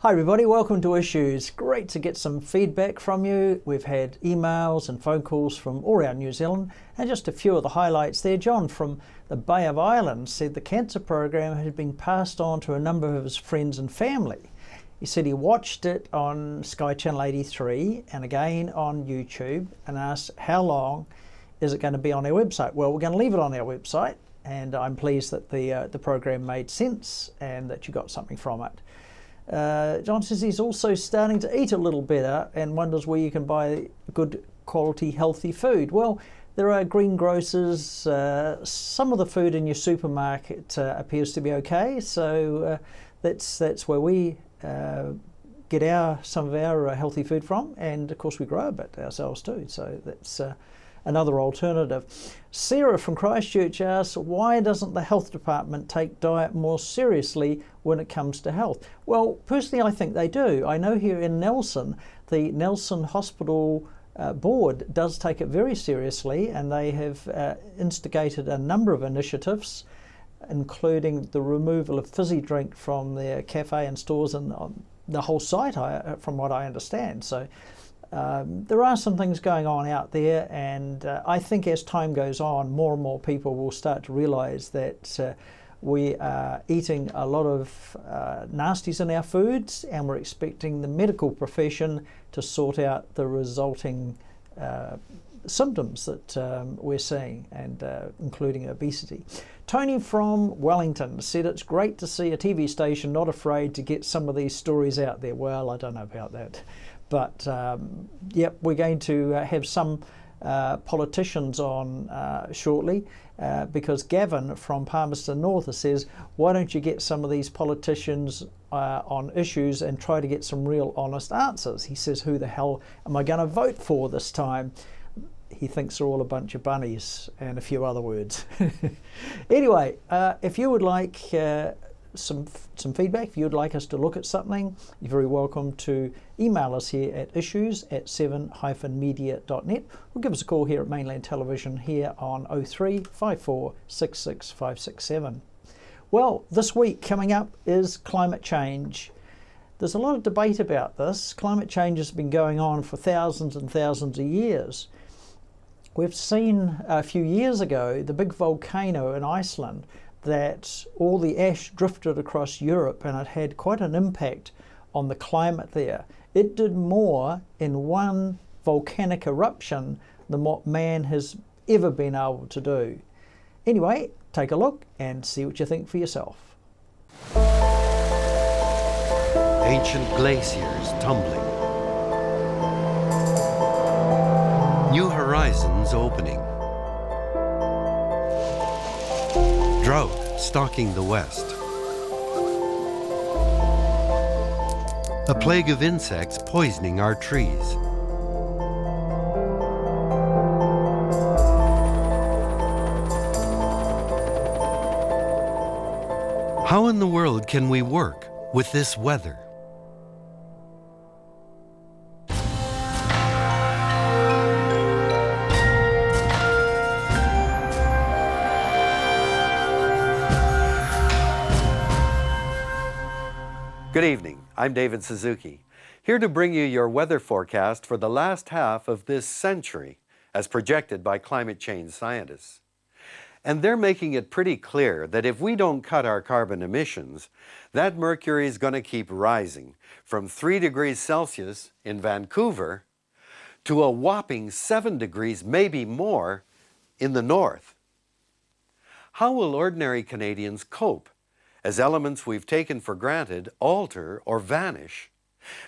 Hi everybody, welcome to Issues. Great to get some feedback from you. We've had emails and phone calls from all around New Zealand, and just a few of the highlights there. John from the Bay of Islands said the cancer program had been passed on to a number of his friends and family. He said he watched it on Sky Channel 83 and again on YouTube, and asked how long is it going to be on our website. Well, we're going to leave it on our website, and I'm pleased that the program made sense and that you got something from it. John says he's also starting to eat a little better and wonders where you can buy good quality healthy food. Well, there are greengrocers. Some of the food in your supermarket appears to be okay, so that's where we get some of our healthy food from, and of course we grow a bit ourselves too, so that's another alternative. Sarah from Christchurch asks, why doesn't the health department take diet more seriously when it comes to health? Well, personally I think they do. I know here in Nelson, the Nelson Hospital board does take it very seriously, and they have instigated a number of initiatives, including the removal of fizzy drink from their cafe and stores and on the whole site, from what I understand. So there are some things going on out there, and I think as time goes on, more and more people will start to realise that we are eating a lot of nasties in our foods, and we're expecting the medical profession to sort out the resulting symptoms that we're seeing, and including obesity. Tony from Wellington said it's great to see a TV station not afraid to get some of these stories out there. Well, I don't know about that. But yep, we're going to have some politicians on shortly, because Gavin from Palmerston North says, why don't you get some of these politicians on issues and try to get some real honest answers? He says, who the hell am I going to vote for this time? He thinks they're all a bunch of bunnies, and a few other words. Anyway, if you would like some feedback, if you'd like us to look at something, you're very welcome to email us here at issues@7-media.net, or give us a call here at Mainland Television here on 03 54 66 567. Well, this week coming up is climate change. There's a lot of debate about this. Climate change has been going on for thousands and thousands of years. We've seen a few years ago the big volcano in Iceland, that all the ash drifted across Europe, and it had quite an impact on the climate there. It did more in one volcanic eruption than what man has ever been able to do. Anyway, take a look and see what you think for yourself. Ancient glaciers tumbling. New horizons opening. Drought stalking the west. A plague of insects poisoning our trees. How in the world can we work with this weather? Good evening, I'm David Suzuki, here to bring you your weather forecast for the last half of this century, as projected by climate change scientists. And they're making it pretty clear that if we don't cut our carbon emissions, that mercury is going to keep rising from 3 degrees Celsius in Vancouver to a whopping 7 degrees, maybe more, in the north. How will ordinary Canadians cope as elements we've taken for granted alter or vanish,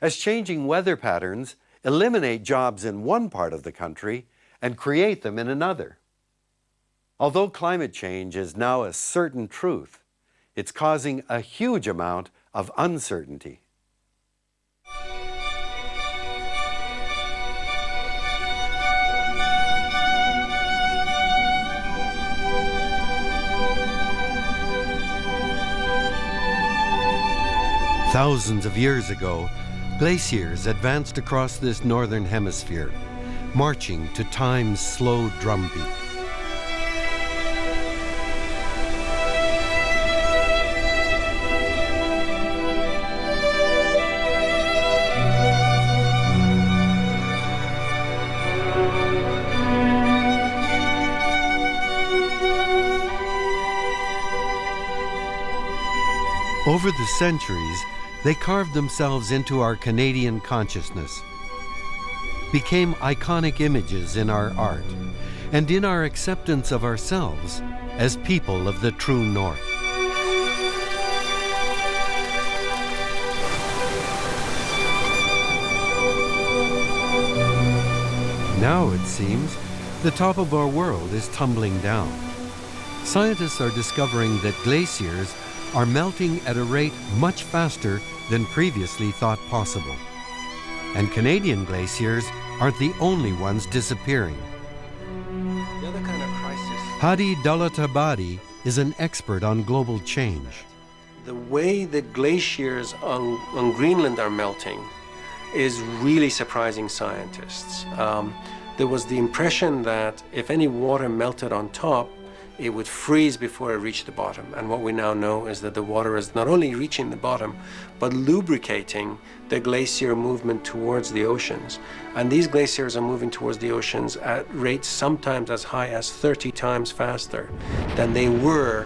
as changing weather patterns eliminate jobs in one part of the country and create them in another? Although climate change is now a certain truth, it's causing a huge amount of uncertainty. Thousands of years ago, glaciers advanced across this northern hemisphere, marching to time's slow drumbeat. Over the centuries, they carved themselves into our Canadian consciousness, became iconic images in our art, and in our acceptance of ourselves as people of the true North. Now, it seems, the top of our world is tumbling down. Scientists are discovering that glaciers are melting at a rate much faster than previously thought possible. And Canadian glaciers aren't the only ones disappearing. The other kind of crisis. Hadi Dalatabadi is an expert on global change. The way that glaciers on Greenland are melting is really surprising scientists. There was the impression that if any water melted on top, it would freeze before it reached the bottom. And what we now know is that the water is not only reaching the bottom, but lubricating the glacier movement towards the oceans. And these glaciers are moving towards the oceans at rates sometimes as high as 30 times faster than they were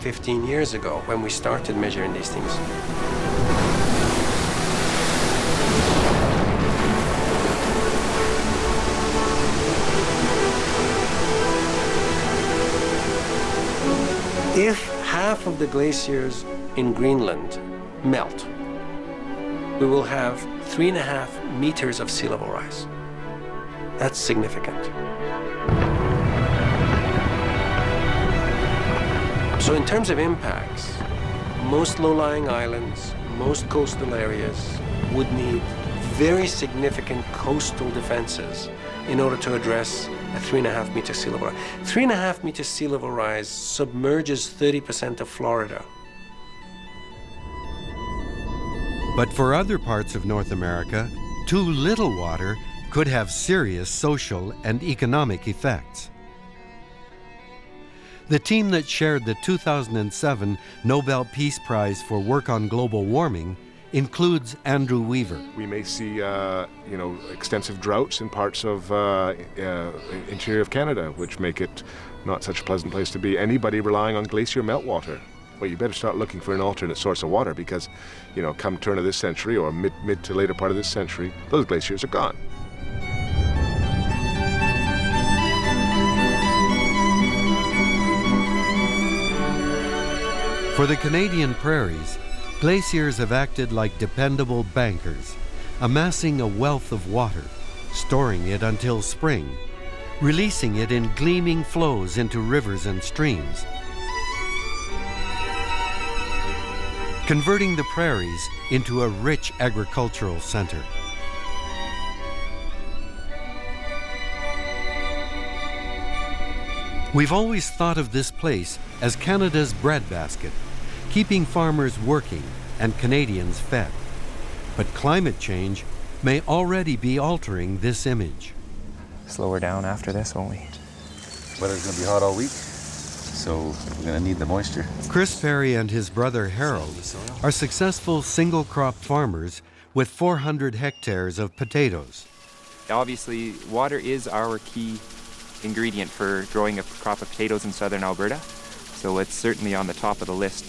15 years ago when we started measuring these things. If half of the glaciers in Greenland melt, we will have 3.5 meters of sea level rise. That's significant. So in terms of impacts, most low-lying islands, most coastal areas would need very significant coastal defenses in order to address a 3.5 meter sea level rise. 3.5 meter sea level rise submerges 30% of Florida. But for other parts of North America, too little water could have serious social and economic effects. The team that shared the 2007 Nobel Peace Prize for work on global warming includes Andrew Weaver. We may see, extensive droughts in parts of interior of Canada, which make it not such a pleasant place to be. Anybody relying on glacier meltwater, well, you better start looking for an alternate source of water because, come turn of this century or mid to later part of this century, those glaciers are gone. For the Canadian prairies, glaciers have acted like dependable bankers, amassing a wealth of water, storing it until spring, releasing it in gleaming flows into rivers and streams, converting the prairies into a rich agricultural center. We've always thought of this place as Canada's breadbasket, keeping farmers working and Canadians fed. But climate change may already be altering this image. Slow her down after this, won't we? Weather's gonna be hot all week, so we're gonna need the moisture. Chris Perry and his brother Harold are successful single-crop farmers with 400 hectares of potatoes. Obviously, water is our key ingredient for growing a crop of potatoes in southern Alberta, so it's certainly on the top of the list.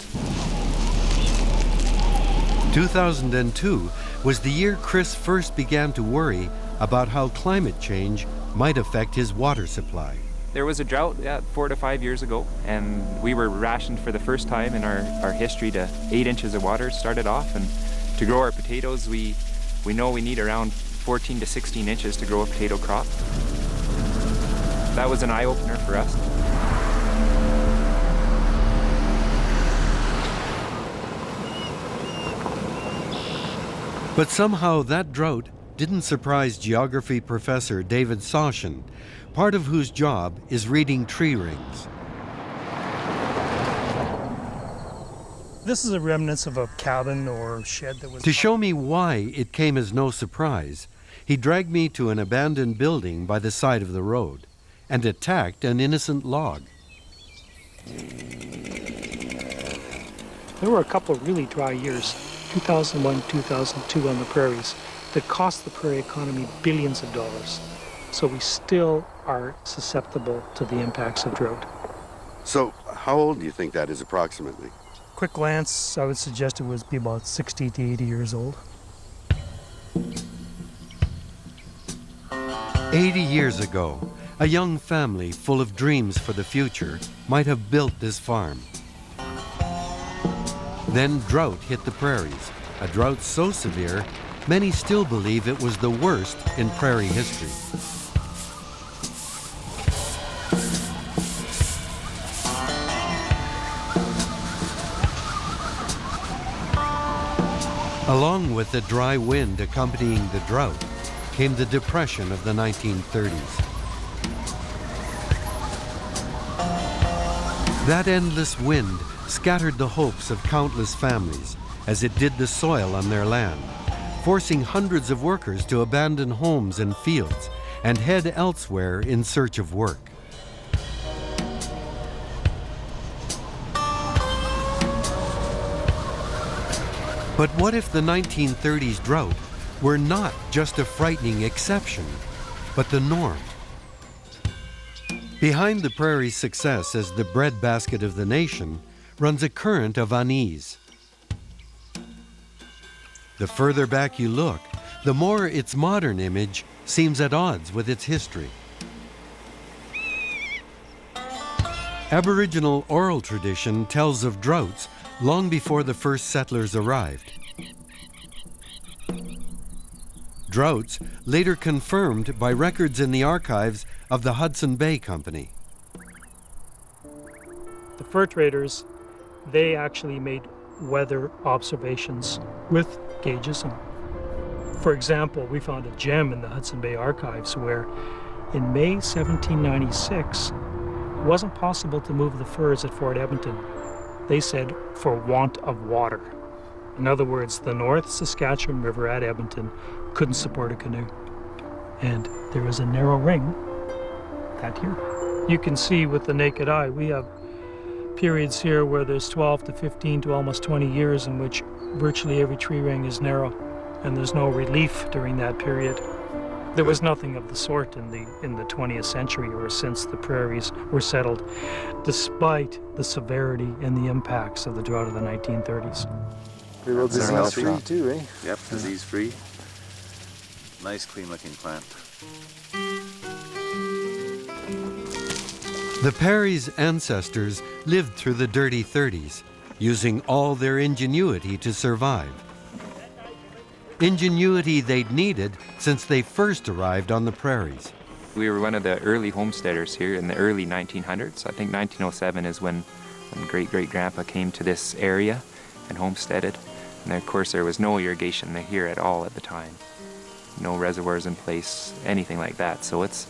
2002 was the year Chris first began to worry about how climate change might affect his water supply. There was a drought 4 to 5 years ago, and we were rationed for the first time in our history to 8 inches of water started off, and to grow our potatoes, we know we need around 14 to 16 inches to grow a potato crop. That was an eye-opener for us. But somehow that drought didn't surprise geography professor David Sawshin, part of whose job is reading tree rings. This is a remnants of a cabin or shed that was... To show me why it came as no surprise, he dragged me to an abandoned building by the side of the road and attacked an innocent log. There were a couple of really dry years, 2001, 2002 on the prairies, that cost the prairie economy billions of dollars. So we still are susceptible to the impacts of drought. So How old do you think that is approximately? Quick glance, I would suggest it would be about 60 to 80 years old. 80 years ago, a young family full of dreams for the future might have built this farm. Then drought hit the prairies, a drought so severe, many still believe it was the worst in prairie history. Along with the dry wind accompanying the drought came the depression of the 1930s. That endless wind scattered the hopes of countless families as it did the soil on their land, forcing hundreds of workers to abandon homes and fields and head elsewhere in search of work. But what if the 1930s drought were not just a frightening exception, but the norm? Behind the prairie's success as the breadbasket of the nation runs a current of unease. The further back you look, the more its modern image seems at odds with its history. Aboriginal oral tradition tells of droughts long before the first settlers arrived. Droughts later confirmed by records in the archives of the Hudson Bay Company. The fur traders, they actually made weather observations with gauges. And for example, we found a gem in the Hudson Bay archives where in May 1796, it wasn't possible to move the furs at Fort Edmonton. They said for want of water. In other words, the North Saskatchewan River at Edmonton couldn't support a canoe. And there was a narrow ring, that here. You can see with the naked eye, we have periods here where there's 12 to 15 to almost 20 years in which virtually every tree ring is narrow, and there's no relief during that period. There was nothing of the sort in the 20th century or since the prairies were settled, despite the severity and the impacts of the drought of the 1930s. Pretty well disease-free too, eh? Yep, disease-free. Nice, clean-looking plant. The Perry's ancestors lived through the dirty 30s, using all their ingenuity to survive. Ingenuity they'd needed since they first arrived on the prairies. We were one of the early homesteaders here in the early 1900s. I think 1907 is when great-great-grandpa came to this area and homesteaded. And of course there was no irrigation here at all at the time. No reservoirs in place, anything like that. So it's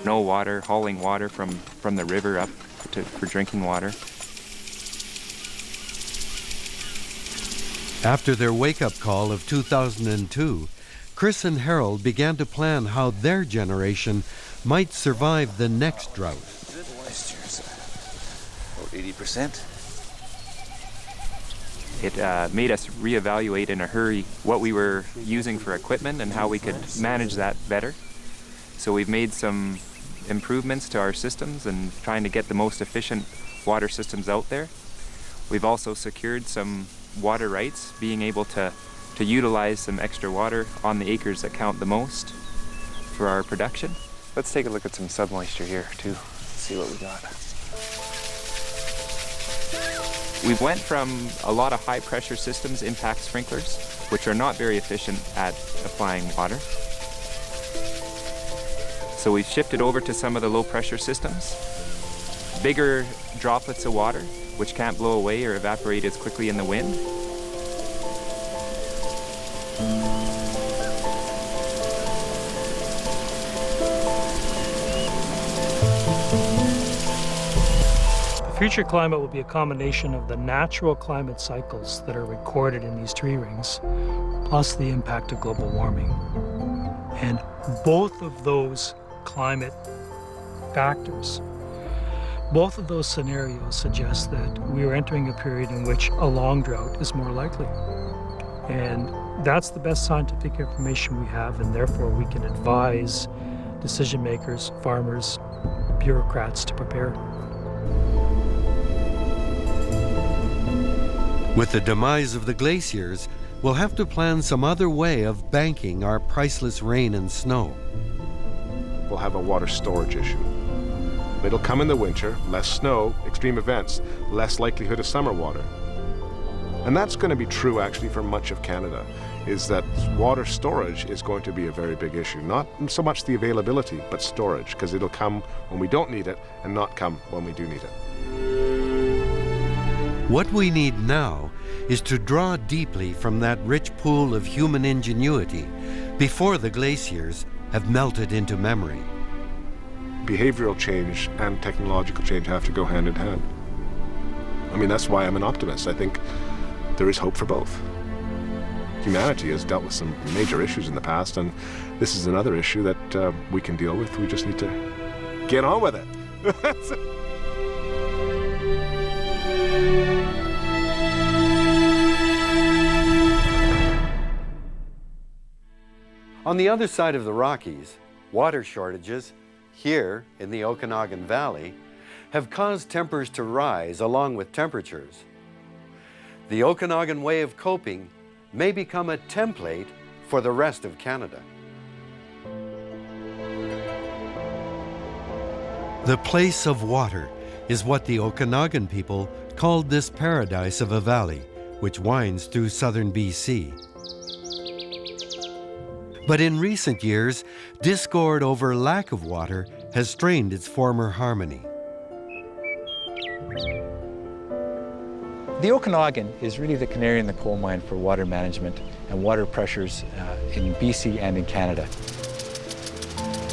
no water, hauling water from the river up for drinking water. After their wake-up call of 2002, Chris and Harold began to plan how their generation might survive the next drought. Good moistures. About 80%. It made us reevaluate in a hurry what we were using for equipment and how we could manage that better. So we've made some improvements to our systems and trying to get the most efficient water systems out there. We've also secured some water rights, being able to utilize some extra water on the acres that count the most for our production. Let's take a look at some submoisture here too, see what we got. We went from a lot of high pressure systems, impact sprinklers, which are not very efficient at applying water. So we've shifted over to some of the low pressure systems. Bigger droplets of water, which can't blow away or evaporate as quickly in the wind. The future climate will be a combination of the natural climate cycles that are recorded in these tree rings, plus the impact of global warming. And both of those climate factors, both of those scenarios suggest that we are entering a period in which a long drought is more likely. And that's the best scientific information we have, and therefore we can advise decision makers, farmers, bureaucrats to prepare. With the demise of the glaciers, we'll have to plan some other way of banking our priceless rain and snow. We'll have a water storage issue. It'll come in the winter, less snow, extreme events, less likelihood of summer water. And that's going to be true actually for much of Canada, is that water storage is going to be a very big issue. Not so much the availability, but storage, because it'll come when we don't need it and not come when we do need it. What we need now is to draw deeply from that rich pool of human ingenuity before the glaciers have melted into memory. Behavioral change and technological change have to go hand in hand. I mean, that's why I'm an optimist. I think there is hope for both. Humanity has dealt with some major issues in the past, and this is another issue that we can deal with. We just need to get on with it. On the other side of the Rockies, water shortages here in the Okanagan Valley have caused tempers to rise along with temperatures. The Okanagan way of coping may become a template for the rest of Canada. The place of water is what the Okanagan people called this paradise of a valley, which winds through southern BC. But in recent years, discord over lack of water has strained its former harmony. The Okanagan is really the canary in the coal mine for water management and water pressures in BC and in Canada.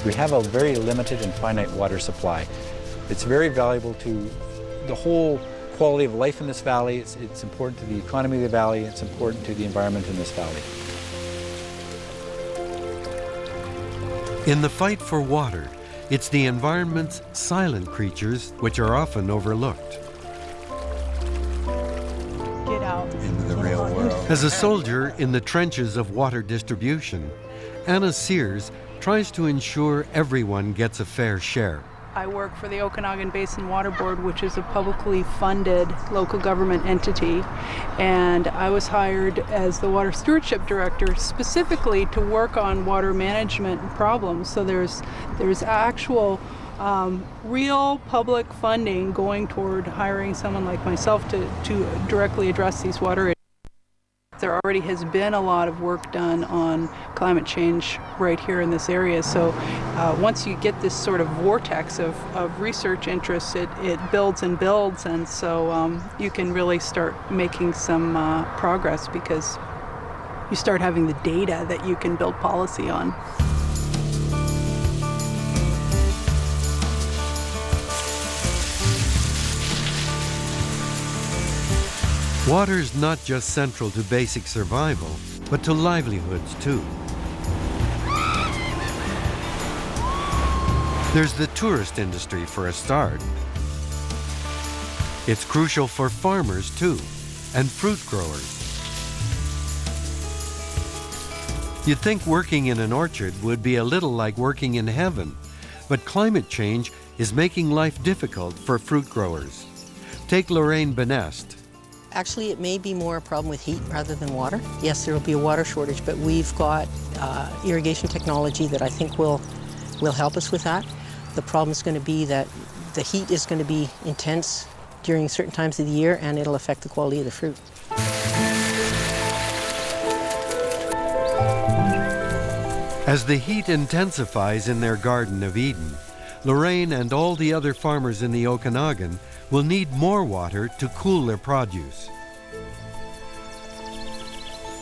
We have a very limited and finite water supply. It's very valuable to the whole quality of life in this valley. It's important to the economy of the valley. It's important to the environment in this valley. In the fight for water, it's the environment's silent creatures which are often overlooked. Get out. Into the real world. As a soldier in the trenches of water distribution, Anna Sears tries to ensure everyone gets a fair share. I work for the Okanagan Basin Water Board, which is a publicly funded local government entity, and I was hired as the water stewardship director specifically to work on water management problems. So there's actual real public funding going toward hiring someone like myself to directly address these water issues. There already has been a lot of work done on climate change right here in this area. So once you get this sort of vortex of research interests, it builds and builds. And so you can really start making some progress because you start having the data that you can build policy on. Water's not just central to basic survival, but to livelihoods too. There's the tourist industry for a start. It's crucial for farmers too, and fruit growers. You'd think working in an orchard would be a little like working in heaven, but climate change is making life difficult for fruit growers. Take Lorraine Benest. Actually, it may be more a problem with heat rather than water. Yes, there will be a water shortage, but we've got irrigation technology that I think will help us with that. The problem is going to be that the heat is going to be intense during certain times of the year, and it'll affect the quality of the fruit. As the heat intensifies in their Garden of Eden, Lorraine and all the other farmers in the Okanagan will need more water to cool their produce.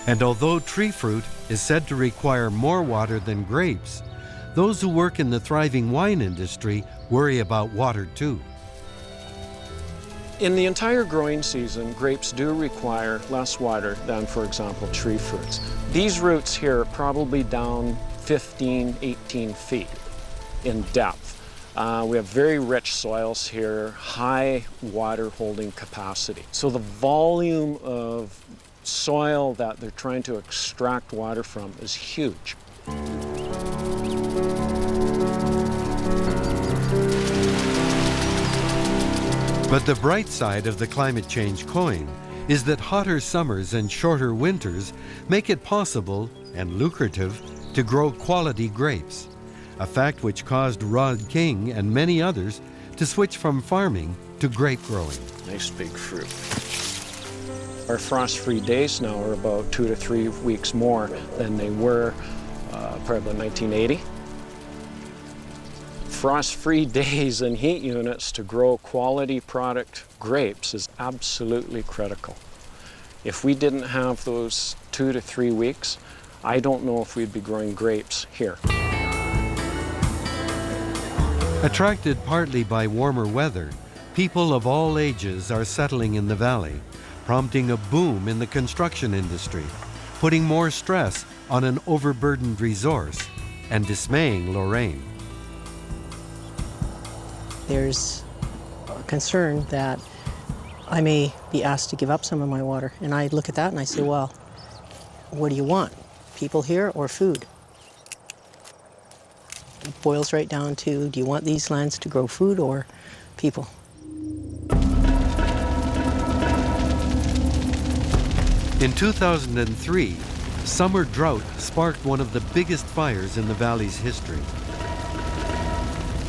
And although tree fruit is said to require more water than grapes, those who work in the thriving wine industry worry about water too. In the entire growing season, grapes do require less water than, for example, tree fruits. These roots here are probably down 15, 18 feet in depth. We have very rich soils here, high water holding capacity. So the volume of soil that they're trying to extract water from is huge. But the bright side of the climate change coin is that hotter summers and shorter winters make it possible and lucrative to grow quality grapes, a fact which caused Rod King and many others to switch from farming to grape growing. Nice big fruit. Our frost-free days now are about 2 to 3 weeks more than they were probably in 1980. Frost-free days and heat units to grow quality product grapes is absolutely critical. If we didn't have those 2 to 3 weeks, I don't know if we'd be growing grapes here. Attracted partly by warmer weather, people of all ages are settling in the valley, prompting a boom in the construction industry, putting more stress on an overburdened resource and dismaying Lorraine. There's a concern that I may be asked to give up some of my water. And I look at that and I say, well, what do you want? People here or food? It boils right down to, do you want these lands to grow food or people? In 2003, summer drought sparked one of the biggest fires in the valley's history.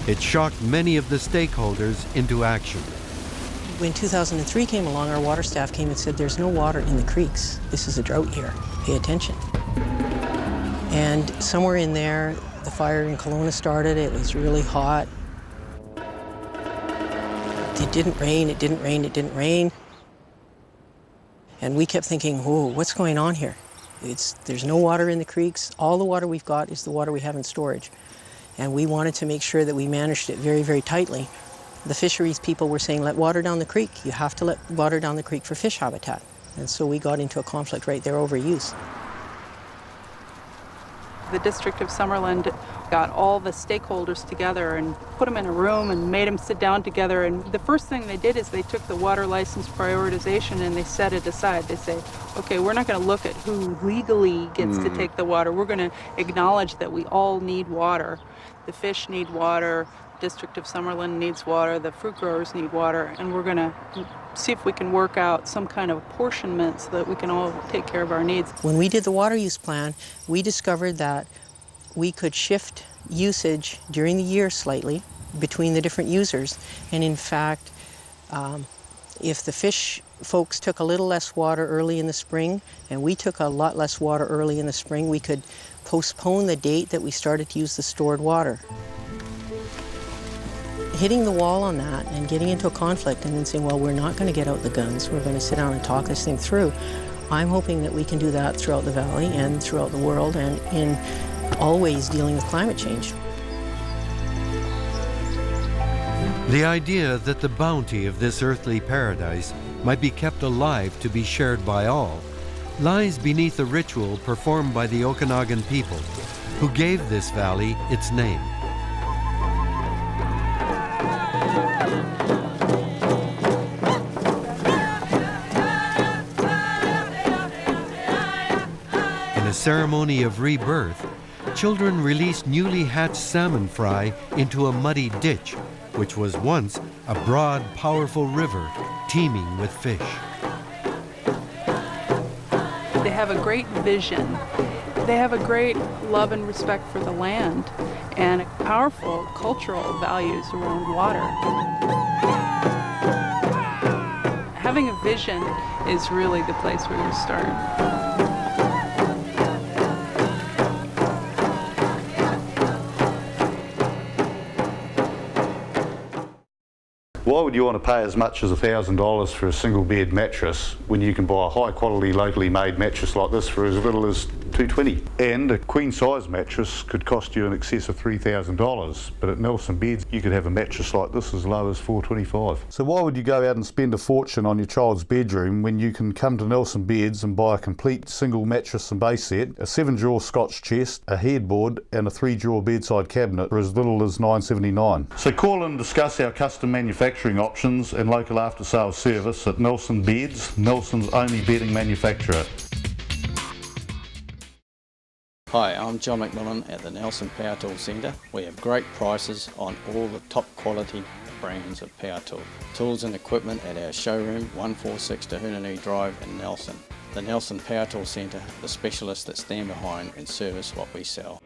It shocked many of the stakeholders into action. When 2003 came along, our water staff came and said, there's no water in the creeks. This is a drought here. Pay attention. And somewhere in there, the fire in Kelowna started. It was really hot. It didn't rain, it didn't rain, it didn't rain. And we kept thinking, whoa, what's going on here? There's no water in the creeks. All the water we've got is the water we have in storage. And we wanted to make sure that we managed it very, very tightly. The fisheries people were saying, let water down the creek. You have to let water down the creek for fish habitat. And so we got into a conflict right there over use. The District of Summerland got all the stakeholders together and put them in a room and made them sit down together. And the first thing they did is they took the water license prioritization and they set it aside. They say, okay, we're not going to look at who legally gets to take the water. We're going to acknowledge that we all need water. The fish need water, District of Summerland needs water, the fruit growers need water, and we're going to see if we can work out some kind of apportionment so that we can all take care of our needs. When we did the water use plan, we discovered that we could shift usage during the year slightly between the different users. And in fact, if the fish folks took a little less water early in the spring and we took a lot less water early in the spring, we could postpone the date that we started to use the stored water. Hitting the wall on that and getting into a conflict and then saying, well, we're not going to get out the guns, we're going to sit down and talk this thing through. I'm hoping that we can do that throughout the valley and throughout the world and in always dealing with climate change. The idea that the bounty of this earthly paradise might be kept alive to be shared by all lies beneath a ritual performed by the Okanagan people who gave this valley its name. In a ceremony of rebirth, children released newly hatched salmon fry into a muddy ditch, which was once a broad, powerful river teeming with fish. They have a great vision. They have a great love and respect for the land and powerful cultural values around water. Having a vision is really the place where you start. Why would you want to pay as much as $1,000 for a single bed mattress when you can buy a high quality locally made mattress like this for as little as $220? And a queen size mattress could cost you in excess of $3,000, but at Nelson Beds you could have a mattress like this as low as $425. So why would you go out and spend a fortune on your child's bedroom when you can come to Nelson Beds and buy a complete single mattress and base set, a 7-drawer Scotch chest, a headboard and a 3-drawer bedside cabinet for as little as $979? So call and discuss our custom manufacturing options and local after sales service at Nelson Beds, Nelson's only bedding manufacturer. Hi, I'm John McMillan at the Nelson Power Tool Centre. We have great prices on all the top quality brands of power tool. Tools and equipment at our showroom, 146 Tahunanui Drive in Nelson. The Nelson Power Tool Centre, the specialists that stand behind and service what we sell.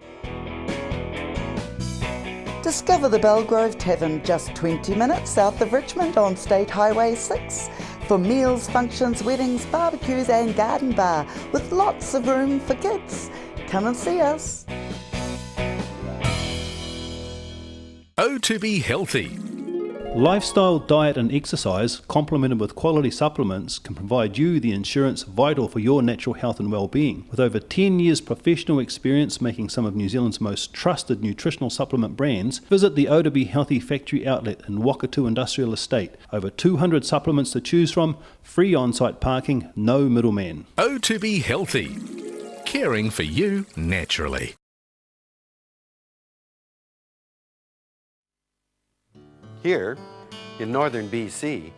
Discover the Belgrove Tavern just 20 minutes south of Richmond on State Highway 6 for meals, functions, weddings, barbecues and garden bar with lots of room for kids. Come and see us. Oh, to be healthy. Lifestyle, diet and exercise, complemented with quality supplements, can provide you the insurance vital for your natural health and well-being. With over 10 years professional experience making some of New Zealand's most trusted nutritional supplement brands, visit the O2B Healthy Factory Outlet in Wakatu Industrial Estate. Over 200 supplements to choose from, free on-site parking, no middleman. Oh, to be healthy. Caring for you naturally. Here, in northern BC,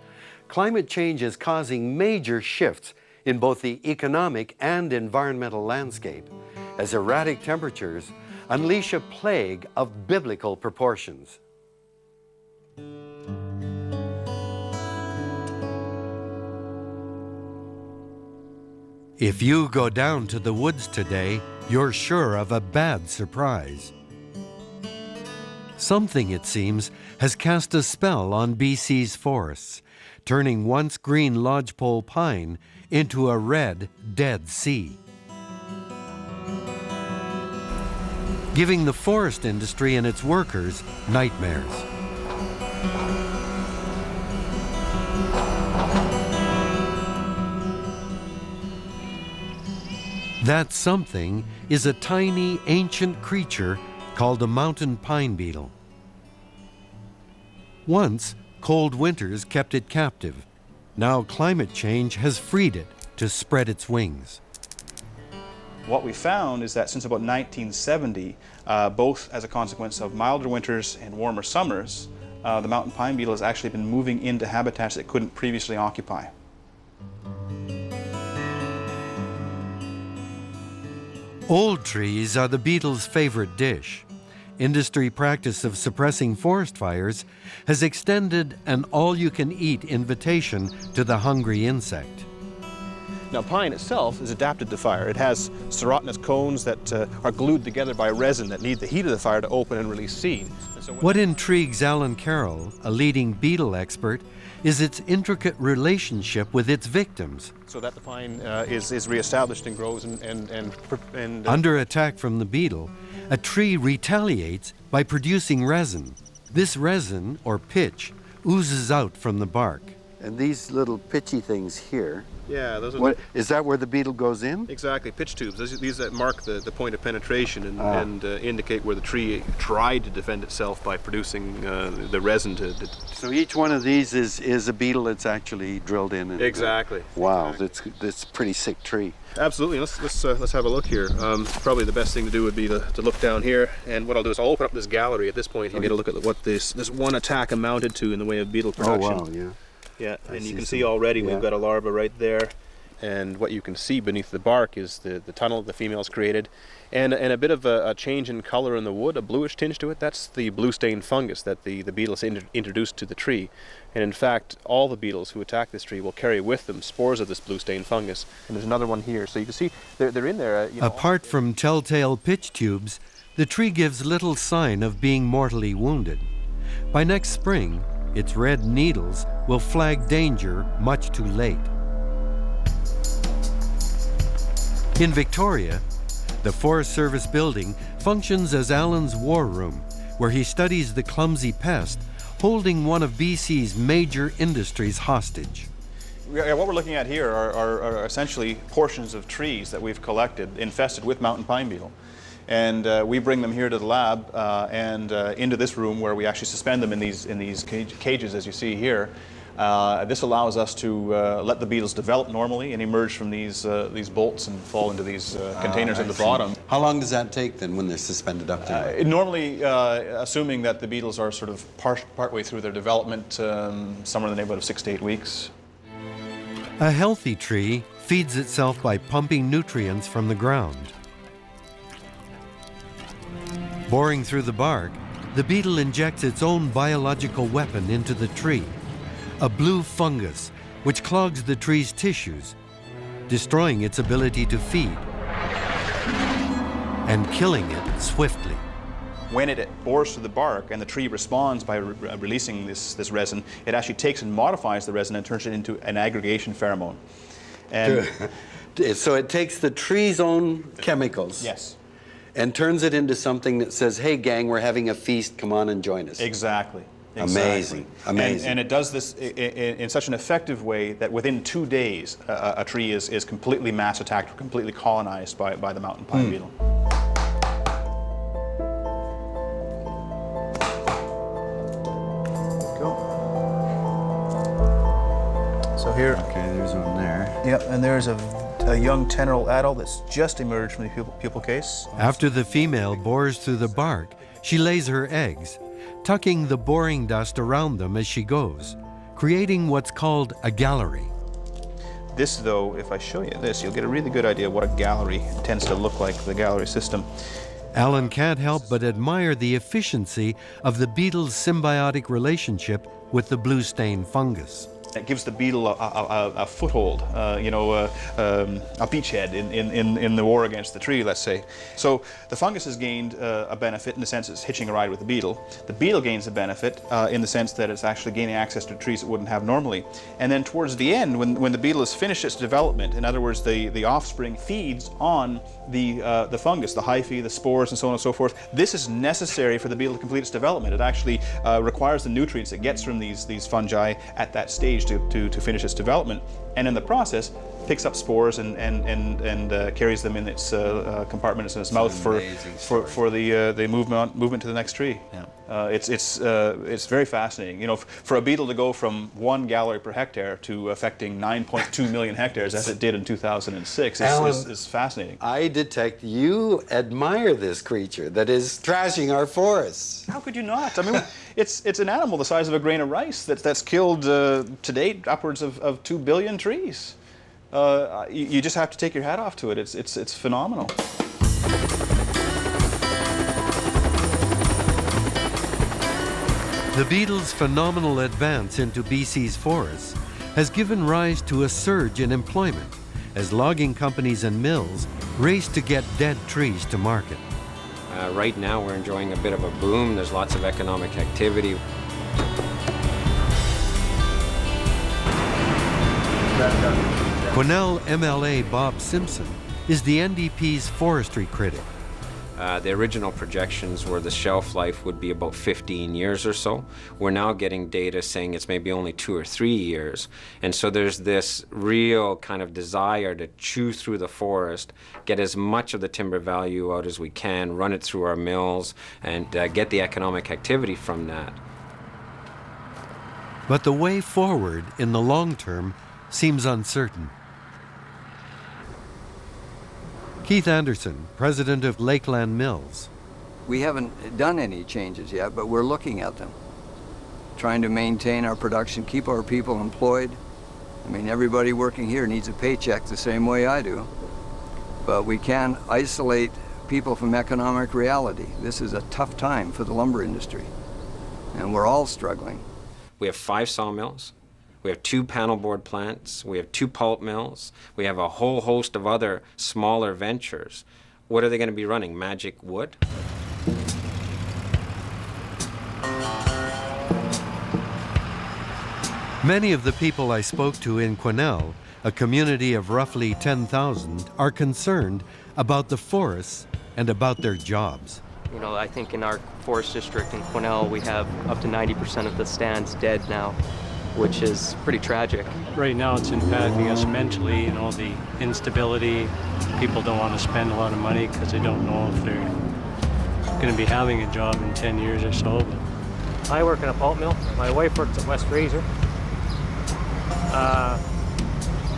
climate change is causing major shifts in both the economic and environmental landscape, as erratic temperatures unleash a plague of biblical proportions. If you go down to the woods today, you're sure of a bad surprise. Something, it seems, has cast a spell on BC's forests, turning once green lodgepole pine into a red, dead sea. Giving the forest industry and its workers nightmares. That something is a tiny, ancient creature called a mountain pine beetle. Once, cold winters kept it captive. Now climate change has freed it to spread its wings. What we found is that since about 1970, both as a consequence of milder winters and warmer summers, the mountain pine beetle has actually been moving into habitats it couldn't previously occupy. Old trees are the beetle's favorite dish. Industry practice of suppressing forest fires has extended an all-you-can-eat invitation to the hungry insect. Now, pine itself is adapted to fire. It has serotinous cones that are glued together by resin that need the heat of the fire to open and release seed. What intrigues Alan Carroll, a leading beetle expert, is its intricate relationship with its victims. So that the pine is reestablished and grows and Under attack from the beetle, a tree retaliates by producing resin. This resin, or pitch, oozes out from the bark. And these little pitchy things here, yeah, those are is that where the beetle goes in? Exactly, pitch tubes. These that mark the point of penetration and indicate where the tree tried to defend itself by producing the resin to. So each one of these is a beetle that's actually drilled in. And, exactly. Wow, exactly. That's a pretty sick tree. Absolutely. Let's have a look here. Probably the best thing to do would be to look down here. And what I'll do is I'll open up this gallery at this point and get a look at what this one attack amounted to in the way of beetle production. Oh wow, yeah. Yeah, and you can see already we've got a larva right there, and what you can see beneath the bark is the tunnel the female's created, and a bit of a change in color in the wood, a bluish tinge to it. That's the blue stain fungus that the beetles introduced to the tree. And in fact, all the beetles who attack this tree will carry with them spores of this blue stain fungus. And there's another one here, so you can see they're in there. Apart from telltale pitch tubes, the tree gives little sign of being mortally wounded. By next spring, its red needles will flag danger much too late. In Victoria, the Forest Service building functions as Alan's war room, where he studies the clumsy pest holding one of BC's major industries hostage. What we're looking at here are essentially portions of trees that we've collected infested with mountain pine beetle. And we bring them here to the lab and into this room where we actually suspend them in these cages, as you see here. This allows us to let the beetles develop normally and emerge from these bolts and fall into these containers at the bottom. How long does that take then when they're suspended up there? Normally, assuming that the beetles are sort of partway through their development, somewhere in the neighborhood of 6 to 8 weeks. A healthy tree feeds itself by pumping nutrients from the ground. Boring through the bark, the beetle injects its own biological weapon into the tree, a blue fungus which clogs the tree's tissues, destroying its ability to feed and killing it swiftly. When it bores through the bark and the tree responds by releasing this resin, it actually takes and modifies the resin and turns it into an aggregation pheromone. And so it takes the tree's own chemicals. Yes. And turns it into something that says, hey gang, we're having a feast, come on and join us. Exactly. Amazing, amazing. And it does this in such an effective way that within 2 days, a tree is completely mass attacked or completely colonized by the mountain pine beetle. So here, okay, there's one there. Yep, and there's a young 10-year-old adult that's just emerged from the pupal case. After the female bores through the bark, she lays her eggs, tucking the boring dust around them as she goes, creating what's called a gallery. This, though, if I show you this, you'll get a really good idea of what a gallery tends to look like, the gallery system. Alan can't help but admire the efficiency of the beetle's symbiotic relationship with the blue stain fungus. It gives the beetle a foothold, a beachhead in the war against the tree, let's say. So the fungus has gained a benefit in the sense it's hitching a ride with the beetle. The beetle gains a benefit in the sense that it's actually gaining access to trees it wouldn't have normally. And then towards the end, when the beetle has finished its development, in other words, the offspring feeds on the fungus, the hyphae, the spores, and so on and so forth. This is necessary for the beetle to complete its development. It actually requires the nutrients it gets from these fungi at that stage to finish its development, and in the process picks up spores and carries them in its compartments in its mouth for the movement to the next tree. Yeah. It's very fascinating. You know, for a beetle to go from 1 gallery per hectare to affecting 9.2 million hectares as it did in 2006 is fascinating. I detect you admire this creature that is trashing our forests. How could you not? I mean, it's an animal the size of a grain of rice that's killed to date upwards of 2 billion trees. You just have to take your hat off to it. It's phenomenal. The beetle's phenomenal advance into BC's forests has given rise to a surge in employment as logging companies and mills race to get dead trees to market. Right now we're enjoying a bit of a boom. There's lots of economic activity. Quesnel MLA Bob Simpson is the NDP's forestry critic. The original projections were the shelf life would be about 15 years or so. We're now getting data saying it's maybe only 2 or 3 years. And so there's this real kind of desire to chew through the forest, get as much of the timber value out as we can, run it through our mills, and get the economic activity from that. But the way forward in the long term seems uncertain. Keith Anderson, president of Lakeland Mills. We haven't done any changes yet, but we're looking at them. Trying to maintain our production, keep our people employed. I mean, everybody working here needs a paycheck the same way I do. But we can't isolate people from economic reality. This is a tough time for the lumber industry, and we're all struggling. We have 5 sawmills. We have 2 panel board plants, we have 2 pulp mills, we have a whole host of other smaller ventures. What are they going to be running? Magic wood? Many of the people I spoke to in Quesnel, a community of roughly 10,000, are concerned about the forests and about their jobs. You know, I think in our forest district in Quesnel, we have up to 90% of the stands dead now, which is pretty tragic. Right now it's impacting us mentally, you know, the instability. People don't want to spend a lot of money because they don't know if they're going to be having a job in 10 years or so. But I work in a pulp mill. My wife works at West Fraser.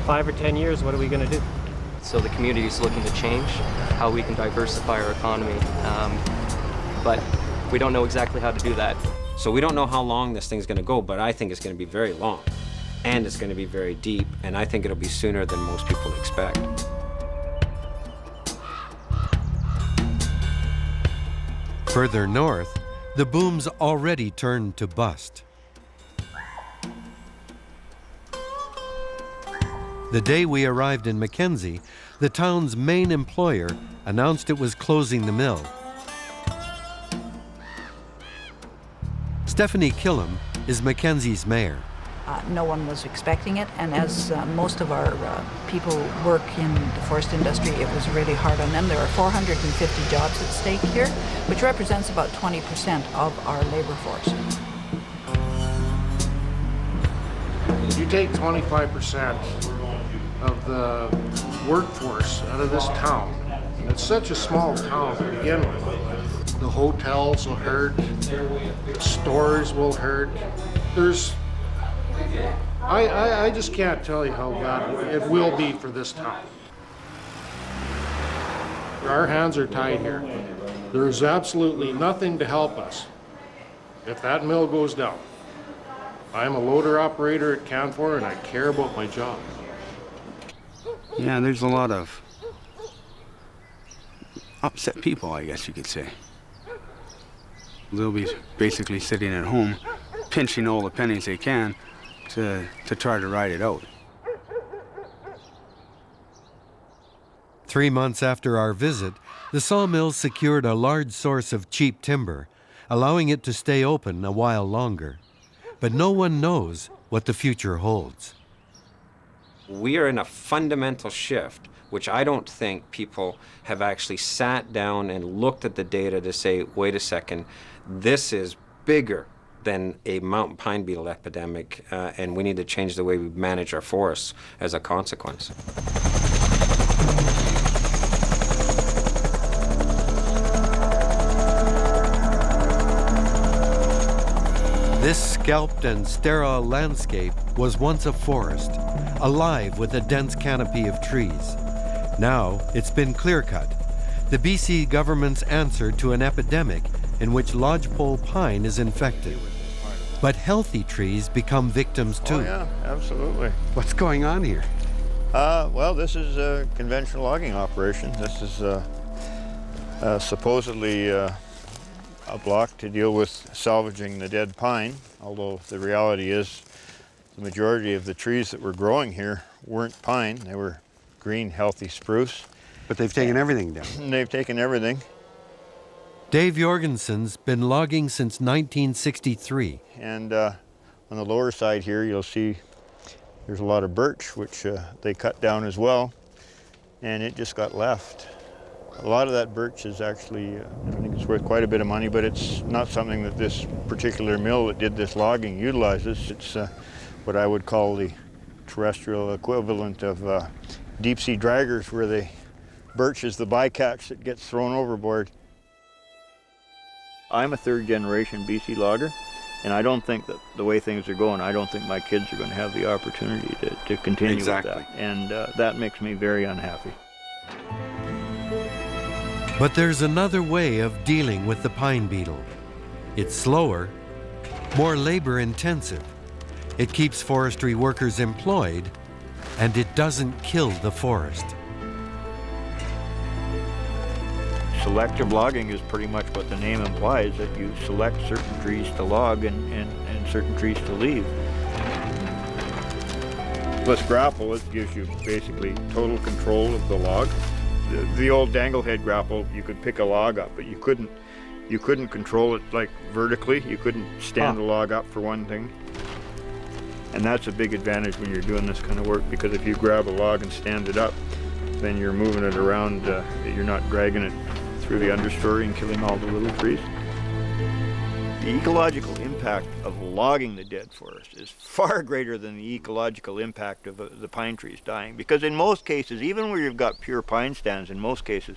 5 or 10 years, what are we going to do? So the community is looking to change how we can diversify our economy, but we don't know exactly how to do that. So we don't know how long this thing's going to go, but I think it's going to be very long, and it's going to be very deep, and I think it'll be sooner than most people expect. Further north, the boom's already turned to bust. The day we arrived in Mackenzie, the town's main employer announced it was closing the mill. Stephanie Killam is Mackenzie's mayor. No one was expecting it, and as most of our people work in the forest industry, it was really hard on them. There are 450 jobs at stake here, which represents about 20% of our labor force. You take 25% of the workforce out of this town. It's such a small town to begin with. The hotels will hurt, the stores will hurt. I just can't tell you how bad it will be for this town. Our hands are tied here. There's absolutely nothing to help us if that mill goes down. I'm a loader operator at Canfor and I care about my job. Yeah, there's a lot of upset people, I guess you could say. They'll be basically sitting at home, pinching all the pennies they can to try to ride it out. 3 months after our visit, the sawmill secured a large source of cheap timber, allowing it to stay open a while longer. But no one knows what the future holds. We are in a fundamental shift, which I don't think people have actually sat down and looked at the data to say, wait a second, this is bigger than a mountain pine beetle epidemic, and we need to change the way we manage our forests as a consequence. This scalped and sterile landscape was once a forest, alive with a dense canopy of trees. Now it's been clear-cut. The BC government's answer to an epidemic in which lodgepole pine is infected. But healthy trees become victims too. Oh yeah, absolutely. What's going on here? Well, this is a conventional logging operation. This is supposedly a block to deal with salvaging the dead pine, although the reality is the majority of the trees that were growing here weren't pine. They were green, healthy spruce. But they've taken everything down. They've taken everything. Dave Jorgensen's been logging since 1963. And on the lower side here, you'll see there's a lot of birch, which they cut down as well, and it just got left. A lot of that birch is actually, I think it's worth quite a bit of money, but it's not something that this particular mill that did this logging utilizes. It's what I would call the terrestrial equivalent of deep sea draggers, where the birch is the bycatch that gets thrown overboard. I'm a third generation BC logger, and I don't think that the way things are going, I don't think my kids are going to have the opportunity to continue with that. And that makes me very unhappy. But there's another way of dealing with the pine beetle. It's slower, more labor intensive. It keeps forestry workers employed, and it doesn't kill the forest. Selective logging is pretty much what the name implies, that you select certain trees to log and certain trees to leave. With grapple, it gives you basically total control of the log. The old danglehead grapple, you could pick a log up, but you couldn't control it like vertically. You couldn't stand the log up for one thing. And that's a big advantage when you're doing this kind of work, because if you grab a log and stand it up, then you're moving it around, you're not dragging it through the understory and killing all the little trees. The ecological impact of logging the dead forest is far greater than the ecological impact of the pine trees dying, because in most cases, even where you've got pure pine stands, in most cases,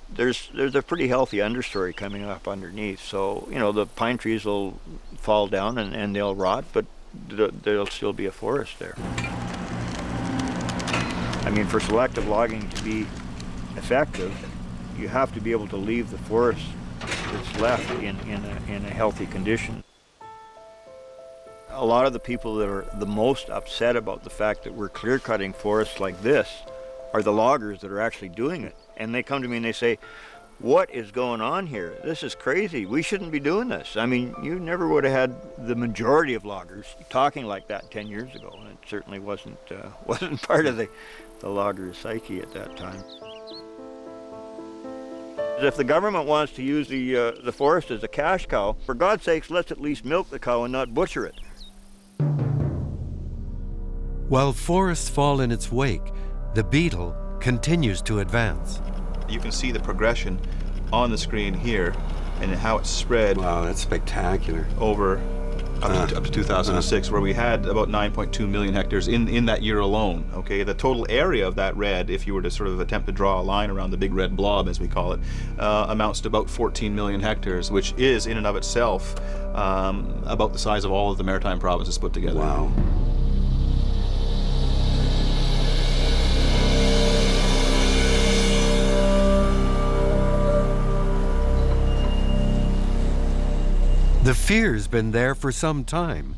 there's a pretty healthy understory coming up underneath. So, you know, the pine trees will fall down and they'll rot, but there'll still be a forest there. I mean, for selective logging to be effective, you have to be able to leave the forest that's left in a healthy condition. A lot of the people that are the most upset about the fact that we're clear-cutting forests like this are the loggers that are actually doing it. And they come to me and they say, what is going on here? This is crazy. We shouldn't be doing this. I mean, you never would have had the majority of loggers talking like that 10 years ago. It certainly wasn't part of the logger's psyche at that time. If the government wants to use the forest as a cash cow, for God's sakes, let's at least milk the cow and not butcher it. While forests fall in its wake, the beetle continues to advance. You can see the progression on the screen here and how it's spread. Wow, that's spectacular. Over up to 2006, where we had about 9.2 million hectares in that year alone. Okay, the total area of that red, if you were to sort of attempt to draw a line around the big red blob, as we call it, amounts to about 14 million hectares, which is in and of itself about the size of all of the maritime provinces put together. Wow. The fear's been there for some time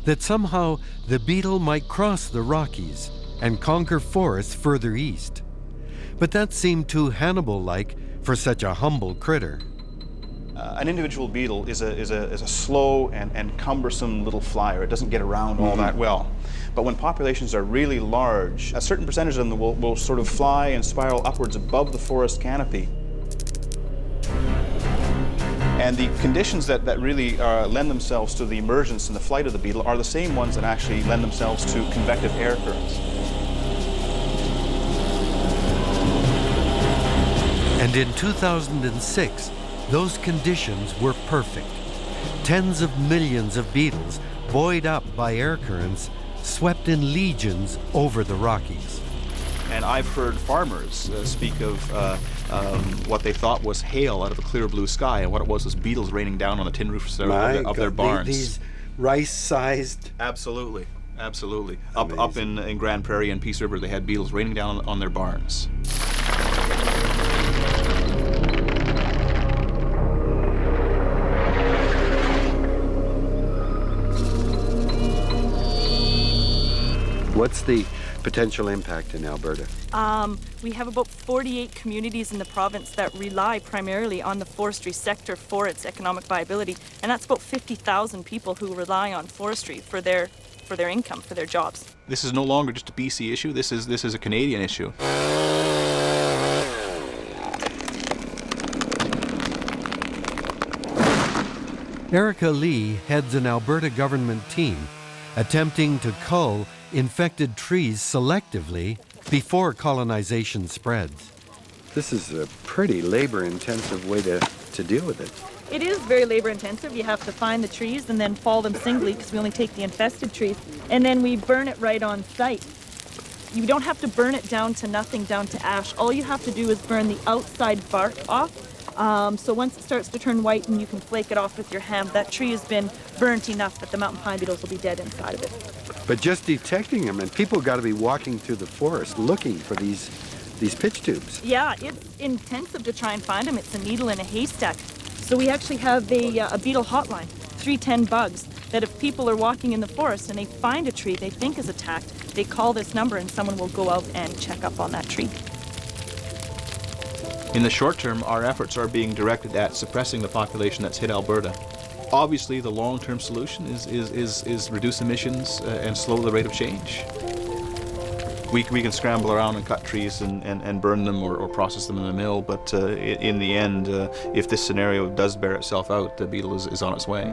that somehow the beetle might cross the Rockies and conquer forests further east. But that seemed too Hannibal-like for such a humble critter. An individual beetle is a slow and cumbersome little flyer. It doesn't get around all that well. But when populations are really large, a certain percentage of them will sort of fly and spiral upwards above the forest canopy. And the conditions that really lend themselves to the emergence and the flight of the beetle are the same ones that actually lend themselves to convective air currents. And in 2006, those conditions were perfect. Tens of millions of beetles, buoyed up by air currents, swept in legions over the Rockies. And I've heard farmers speak of what they thought was hail out of a clear blue sky, and what it was beetles raining down on the tin roofs of their barns. These rice-sized... Absolutely, absolutely. Up in Grand Prairie and Peace River, they had beetles raining down on their barns. What's the potential impact in Alberta? We have about 48 communities in the province that rely primarily on the forestry sector for its economic viability, and that's about 50,000 people who rely on forestry for their income, for their jobs. This is no longer just a BC issue. This is a Canadian issue. Erica Lee heads an Alberta government team attempting to cull infected trees selectively before colonization spreads. This is a pretty labor-intensive way to deal with it. It is very labor-intensive. You have to find the trees and then fall them singly, because we only take the infested trees, and then we burn it right on site. You don't have to burn it down to nothing, down to ash. All you have to do is burn the outside bark off. So once it starts to turn white and you can flake it off with your hand, that tree has been burnt enough that the mountain pine beetles will be dead inside of it. But just detecting them, and people got to be walking through the forest looking for these pitch tubes. Yeah, it's intensive to try and find them. It's a needle in a haystack. So we actually have a beetle hotline, 310 bugs, that if people are walking in the forest and they find a tree they think is attacked, they call this number and someone will go out and check up on that tree. In the short term, our efforts are being directed at suppressing the population that's hit Alberta. Obviously, the long-term solution is reduce emissions and slow the rate of change. We can scramble around and cut trees and burn them or process them in the mill, but in the end, if this scenario does bear itself out, the beetle is on its way.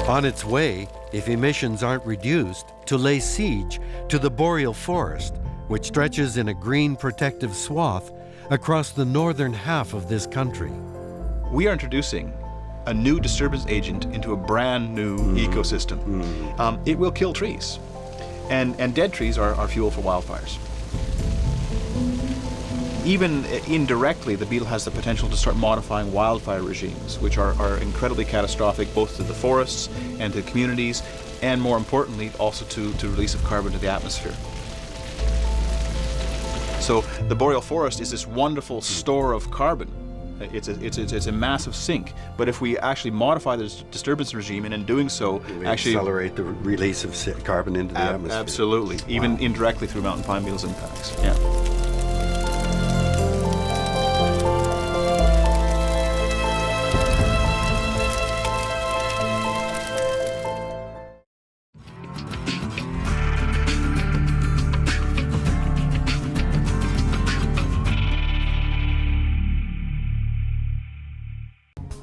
On its way, if emissions aren't reduced, to lay siege to the boreal forest, which stretches in a green protective swath across the northern half of this country. We are introducing a new disturbance agent into a brand new ecosystem. It will kill trees, and dead trees are fuel for wildfires. Even indirectly, the beetle has the potential to start modifying wildfire regimes, which are incredibly catastrophic both to the forests and to communities, and more importantly, also to release of carbon to the atmosphere. So the boreal forest is this wonderful store of carbon, It's a massive sink. But if we actually modify the disturbance regime, and in doing so, we actually accelerate the release of carbon into the atmosphere. Absolutely, even indirectly through mountain pine beetles impacts. Yeah.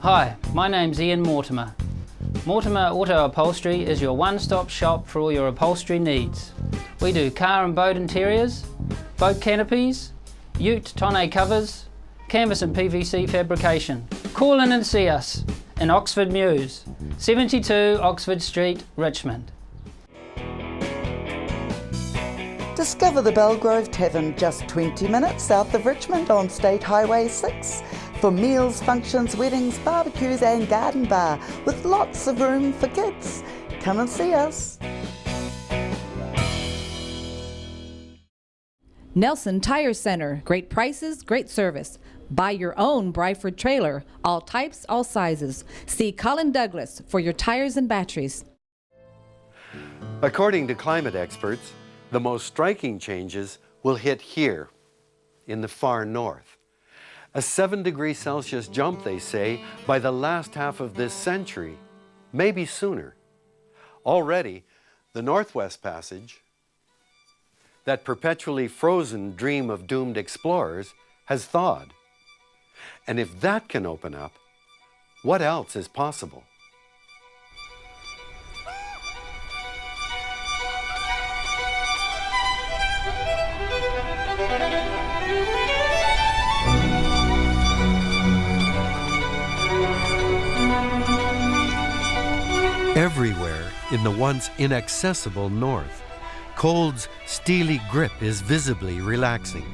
Hi, my name's Ian Mortimer. Mortimer Auto Upholstery is your one-stop shop for all your upholstery needs. We do car and boat interiors, boat canopies, ute tonneau covers, canvas and PVC fabrication. Call in and see us in Oxford Mews, 72 Oxford Street, Richmond. Discover the Belgrove Tavern just 20 minutes south of Richmond on State Highway 6 for meals, functions, weddings, barbecues and garden bar with lots of room for kids. Come and see us. Nelson Tire Center. Great prices, great service. Buy your own Bryford trailer. All types, all sizes. See Colin Douglas for your tires and batteries. According to climate experts, the most striking changes will hit here in the far north. A 7 °C jump, they say, by the last half of this century, maybe sooner. Already, the Northwest Passage, that perpetually frozen dream of doomed explorers, has thawed. And if that can open up, what else is possible? Everywhere in the once inaccessible north, cold's steely grip is visibly relaxing.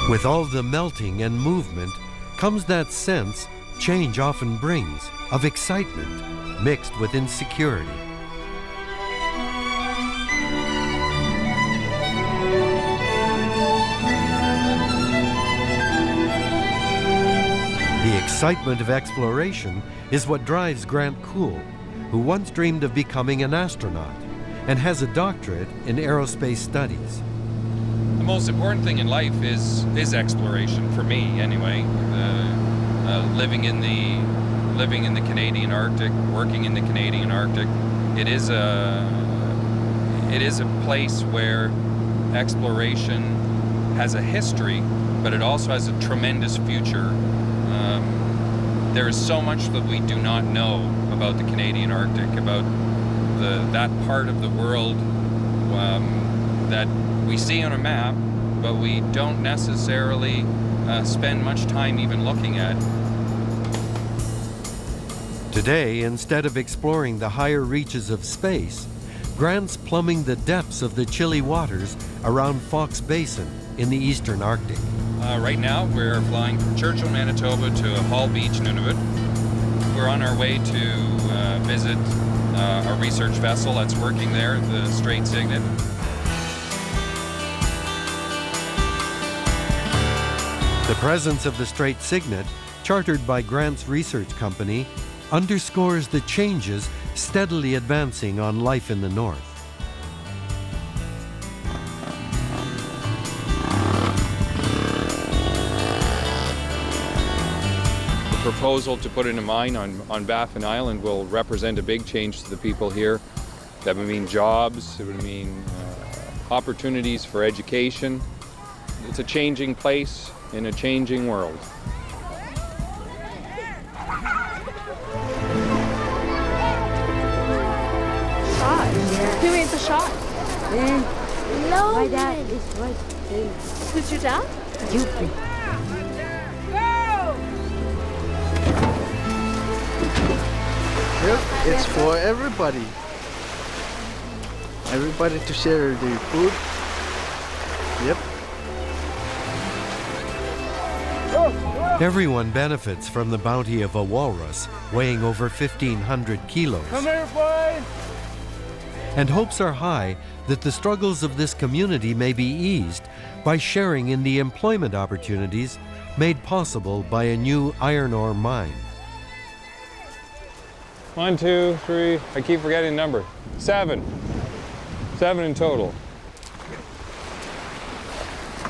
With all the melting and movement comes that sense change often brings of excitement mixed with insecurity. The excitement of exploration is what drives Grant Kuhl, who once dreamed of becoming an astronaut and has a doctorate in aerospace studies. The most important thing in life is exploration, for me anyway. Living in the Canadian Arctic, working in the Canadian Arctic, it is a place where exploration has a history, but it also has a tremendous future. There is so much that we do not know about the Canadian Arctic, about that part of the world that we see on a map, but we don't necessarily spend much time even looking at. Today, instead of exploring the higher reaches of space, Grant's plumbing the depths of the chilly waters around Fox Basin in the eastern Arctic. Right now, we're flying from Churchill, Manitoba to Hall Beach, Nunavut. We're on our way to visit a research vessel that's working there, the Strait Signet. The presence of the Strait Signet, chartered by Grant's research company, underscores the changes steadily advancing on life in the North. The proposal to put in a mine on Baffin Island will represent a big change to the people here. That would mean jobs, it would mean opportunities for education. It's a changing place in a changing world. Shot. Who ate the shot? No. My dad is right there. Who's your dad? You. Yep, it's for everybody. Everybody to share their food. Yep. Everyone benefits from the bounty of a walrus weighing over 1,500 kilos. Come here, boy! And hopes are high that the struggles of this community may be eased by sharing in the employment opportunities made possible by a new iron ore mine. 1, 2, 3, I keep forgetting the number. 7. 7 in total.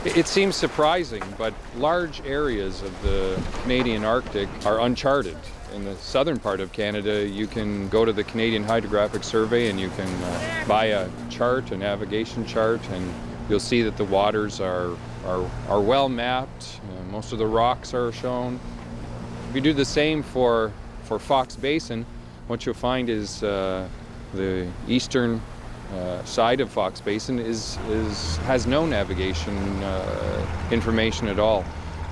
It seems surprising, but large areas of the Canadian Arctic are uncharted. In the southern part of Canada, you can go to the Canadian Hydrographic Survey and you can buy a chart, a navigation chart, and you'll see that the waters are well mapped. Most of the rocks are shown. If you do the same for Fox Basin, what you'll find is the eastern side of Fox Basin has no navigation information at all.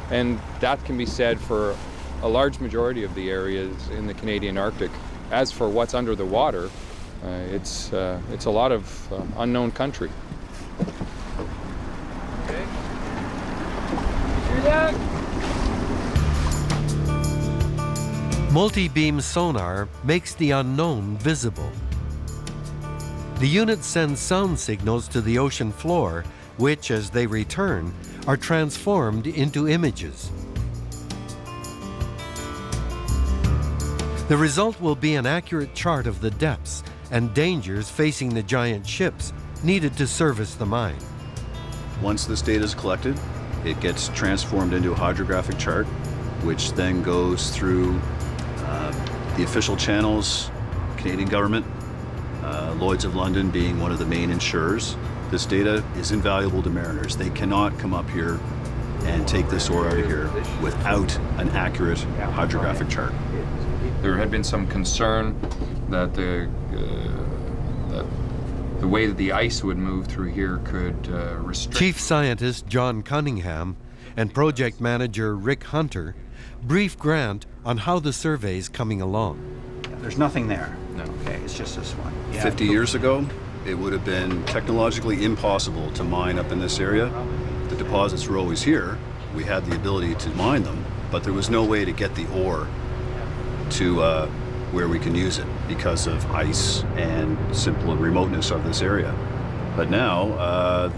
And that can be said for a large majority of the areas in the Canadian Arctic. As for what's under the water, it's a lot of unknown country. Okay. Hear that? Multi-beam sonar makes the unknown visible. The unit sends sound signals to the ocean floor, which, as they return, are transformed into images. The result will be an accurate chart of the depths and dangers facing the giant ships needed to service the mine. Once this data is collected, it gets transformed into a hydrographic chart, which then goes through the official channels, Canadian government, Lloyd's of London being one of the main insurers. This data is invaluable to mariners. They cannot come up here and take this ore out of here without an accurate hydrographic chart. There had been some concern that the way that the ice would move through here could restrict. Chief Scientist John Cunningham and Project Manager Rick Hunter brief Grant on how the survey's coming along. There's nothing there. No. Okay, it's just this one. 50 years ago, it would have been technologically impossible to mine up in this area. The deposits were always here. We had the ability to mine them, but there was no way to get the ore to where we can use it because of ice and simple remoteness of this area. But now,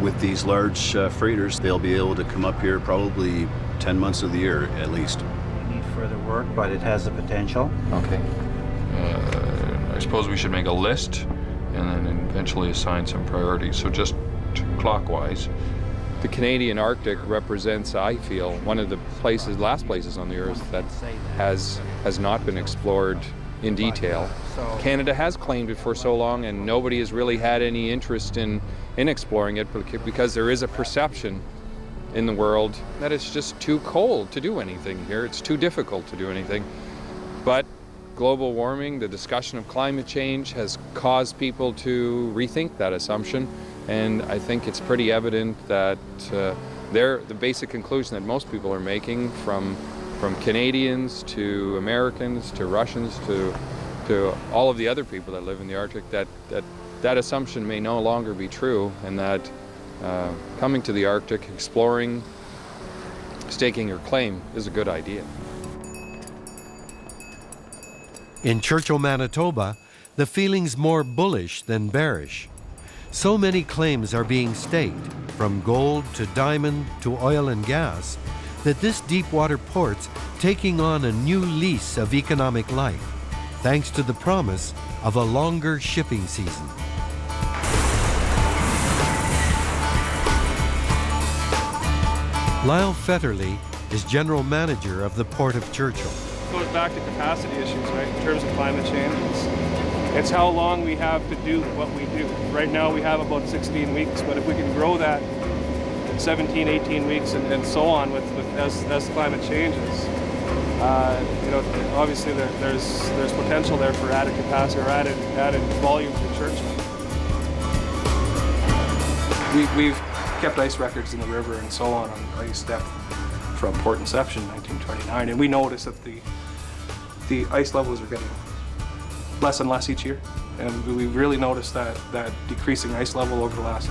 with these large freighters, they'll be able to come up here probably 10 months of the year at least. We need further work, but it has the potential. Okay. I suppose we should make a list and then eventually assign some priorities. So just clockwise. The Canadian Arctic represents, I feel, one of the last places on the Earth that has not been explored in detail. Canada has claimed it for so long, and nobody has really had any interest in exploring it because there is a perception in the world that it's just too cold to do anything here. It's too difficult to do anything. But global warming, the discussion of climate change has caused people to rethink that assumption. And I think it's pretty evident that the basic conclusion that most people are making, from Canadians to Americans to Russians to all of the other people that live in the Arctic, that assumption may no longer be true, and that coming to the Arctic, exploring, staking your claim is a good idea. In Churchill, Manitoba, the feeling's more bullish than bearish. So many claims are being staked, from gold to diamond to oil and gas, that this deepwater port's taking on a new lease of economic life, thanks to the promise of a longer shipping season. Lyle Fetterly is general manager of the Port of Churchill. It goes back to capacity issues, right, in terms of climate change. It's how long we have to do what we do. Right now we have about 16 weeks, but if we can grow that 17, 18 weeks and so on as climate changes, obviously there's potential there for added capacity or added volume to Churchill. We've kept ice records in the river and so on ice depth from port inception in 1929, and we noticed that the ice levels are getting less and less each year, and we've really noticed that decreasing ice level over the last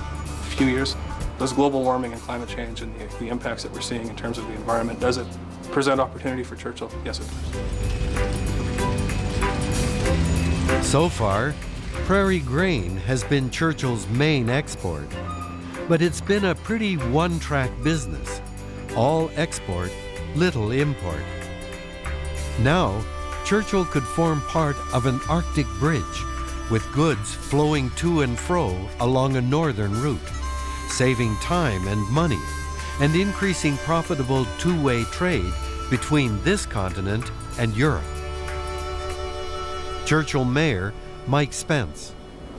few years. Does global warming and climate change and the impacts that we're seeing in terms of the environment, does it present opportunity for Churchill? Yes, it does. So far, prairie grain has been Churchill's main export, but it's been a pretty one-track business. All export, little import. Now, Churchill could form part of an Arctic bridge with goods flowing to and fro along a northern route, saving time and money, and increasing profitable two-way trade between this continent and Europe. Churchill Mayor Mike Spence.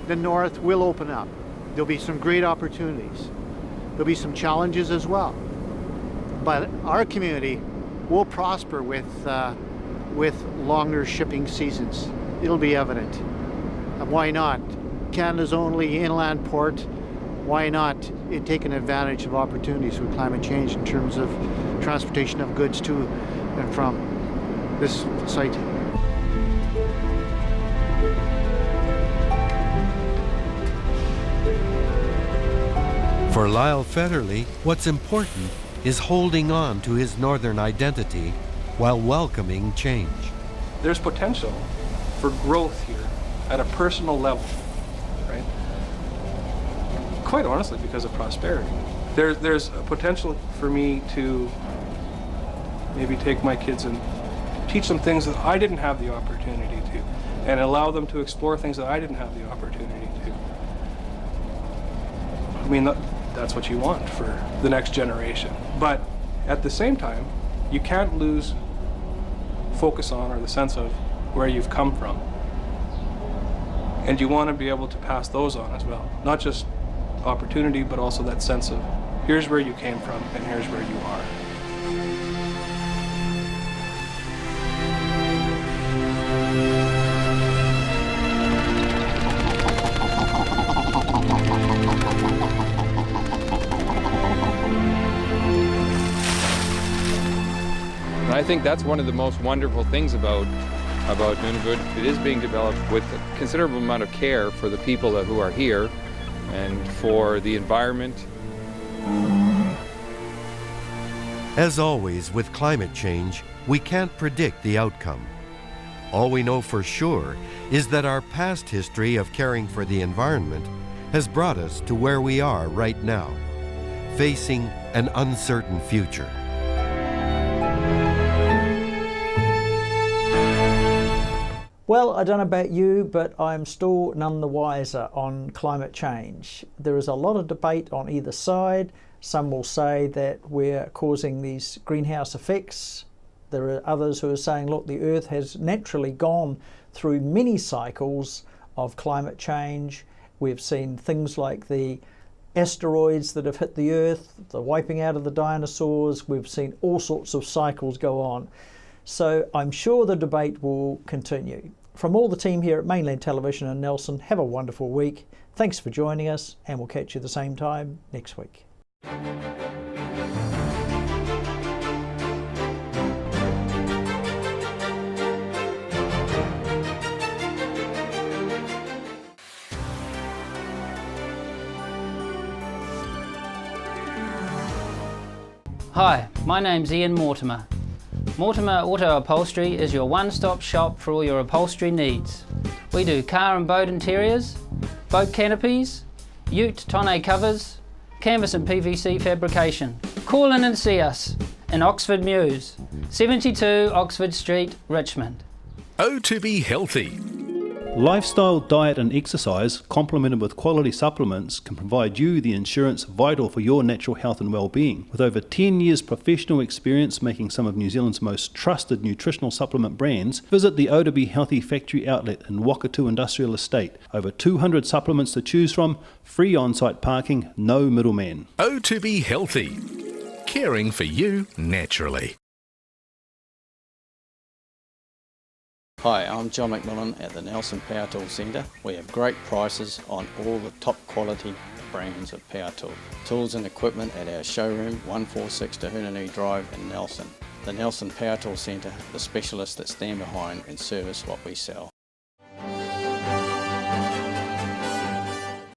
The north will open up. There'll be some great opportunities. There'll be some challenges as well. But our community will prosper with longer shipping seasons. It'll be evident. Why not? Canada's only inland port. Why not taking advantage of opportunities with climate change in terms of transportation of goods to and from this site? For Lyle Federley, what's important is holding on to his northern identity while welcoming change. There's potential for growth here at a personal level, right? Quite honestly, because of prosperity. There's a potential for me to maybe take my kids and teach them things that I didn't have the opportunity to, and allow them to explore things that I didn't have the opportunity to. I mean, that's what you want for the next generation. But at the same time, you can't lose focus on or the sense of where you've come from. And you want to be able to pass those on as well. Not just opportunity, but also that sense of here's where you came from and here's where you are. And I think that's one of the most wonderful things about Nunavut. It is being developed with a considerable amount of care for the people who are here and for the environment. As always with climate change, we can't predict the outcome. All we know for sure is that our past history of caring for the environment has brought us to where we are right now, facing an uncertain future. Well, I don't know about you, but I'm still none the wiser on climate change. There is a lot of debate on either side. Some will say that we're causing these greenhouse effects. There are others who are saying, look, the Earth has naturally gone through many cycles of climate change. We've seen things like the asteroids that have hit the Earth, the wiping out of the dinosaurs. We've seen all sorts of cycles go on. So I'm sure the debate will continue. From all the team here at Mainland Television in Nelson, have a wonderful week. Thanks for joining us, and we'll catch you the same time next week. Hi, my name's Ian Mortimer. Mortimer Auto Upholstery is your one-stop shop for all your upholstery needs. We do car and boat interiors, boat canopies, ute tonneau covers, canvas and PVC fabrication. Call in and see us in Oxford Mews, 72 Oxford Street, Richmond. To be healthy. Lifestyle, diet and exercise, complemented with quality supplements, can provide you the insurance vital for your natural health and well-being. With over 10 years professional experience making some of New Zealand's most trusted nutritional supplement brands, visit the To Be Healthy factory outlet in Wakatu Industrial Estate. Over 200 supplements to choose from, free on-site parking, no middleman. To be healthy. Caring for you naturally. Hi, I'm John McMillan at the Nelson Power Tool Centre. We have great prices on all the top quality brands of power tool. Tools and equipment at our showroom, 146 Tahunanui Drive in Nelson. The Nelson Power Tool Centre, the specialists that stand behind and service what we sell.